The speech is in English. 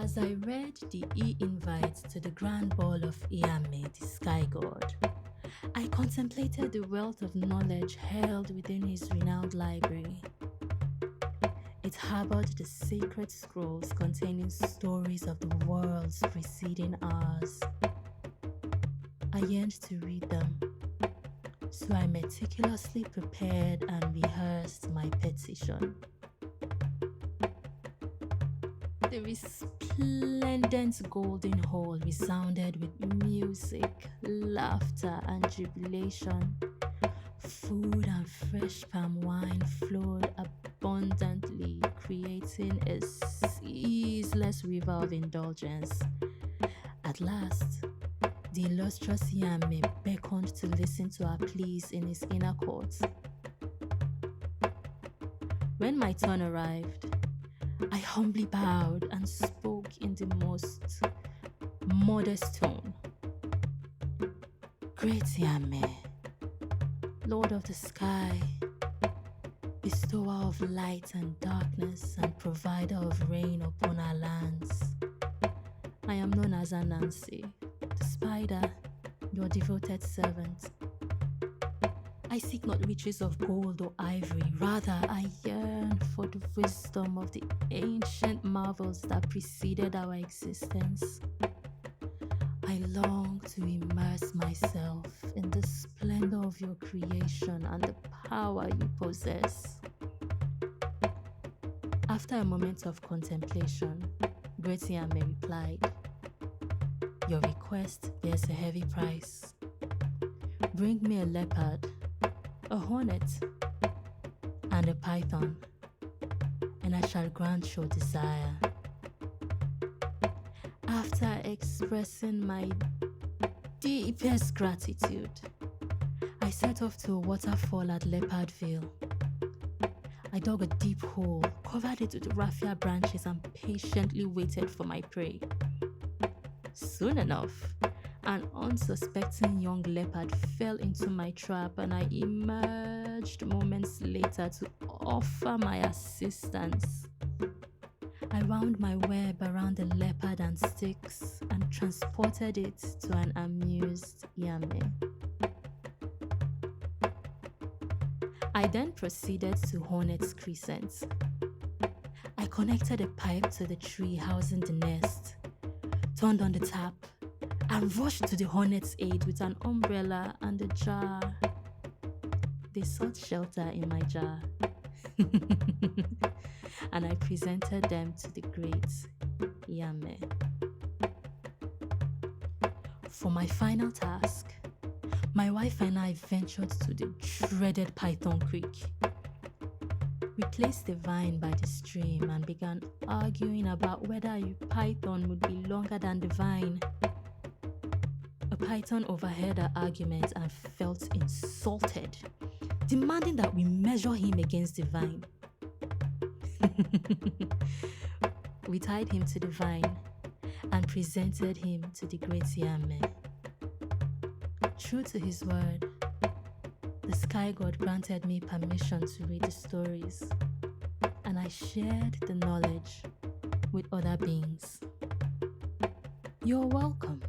As I read the e-invite to the grand ball of Iame, the sky god, I contemplated the wealth of knowledge held within his renowned library. It harbored the sacred scrolls containing stories of the worlds preceding ours. I yearned to read them, so I meticulously prepared and rehearsed my petition. The resplendent golden hall resounded with music, laughter, and jubilation. Food and fresh palm wine flowed abundantly, creating a ceaseless river of indulgence. At last, the illustrious Yame beckoned to listen to our pleas in his inner court. When my turn arrived, I humbly bowed and spoke in the most modest tone. Great Yame, Lord of the sky, bestower of light and darkness and provider of rain upon our lands, I am known as Anansi, the spider, your devoted servant. I seek not riches of gold or ivory, rather I yearn for the wisdom of the ancient marvels that preceded our existence. I long to immerse myself in the splendor of your creation and the power you possess. After a moment of contemplation, Great Yame replied, "Your request bears a heavy price. Bring me a leopard, a hornet, and a python, and I shall grant your desire." After expressing my deepest gratitude, I set off to a waterfall at Leopardville. I dug a deep hole, covered it with raffia branches, and patiently waited for my prey. Soon enough, an unsuspecting young leopard fell into my trap, and I emerged moments later to offer my assistance. I wound my web around the leopard and sticks and transported it to an amused Yame. I then proceeded to Hornet's Crescent. I connected a pipe to the tree housing the nest, turned on the tap, and rushed to the hornet's aid with an umbrella and a jar. They sought shelter in my jar. And I presented them to the great Yame. For my final task, my wife and I ventured to the dreaded Python Creek. We placed the vine by the stream and began arguing about whether a python would be longer than the vine. A python overheard our argument and felt insulted, demanding that we measure him against the vine. We tied him to the vine and presented him to the great Yame. True to his word, the sky god granted me permission to read the stories, and I shared the knowledge with other beings. You're welcome.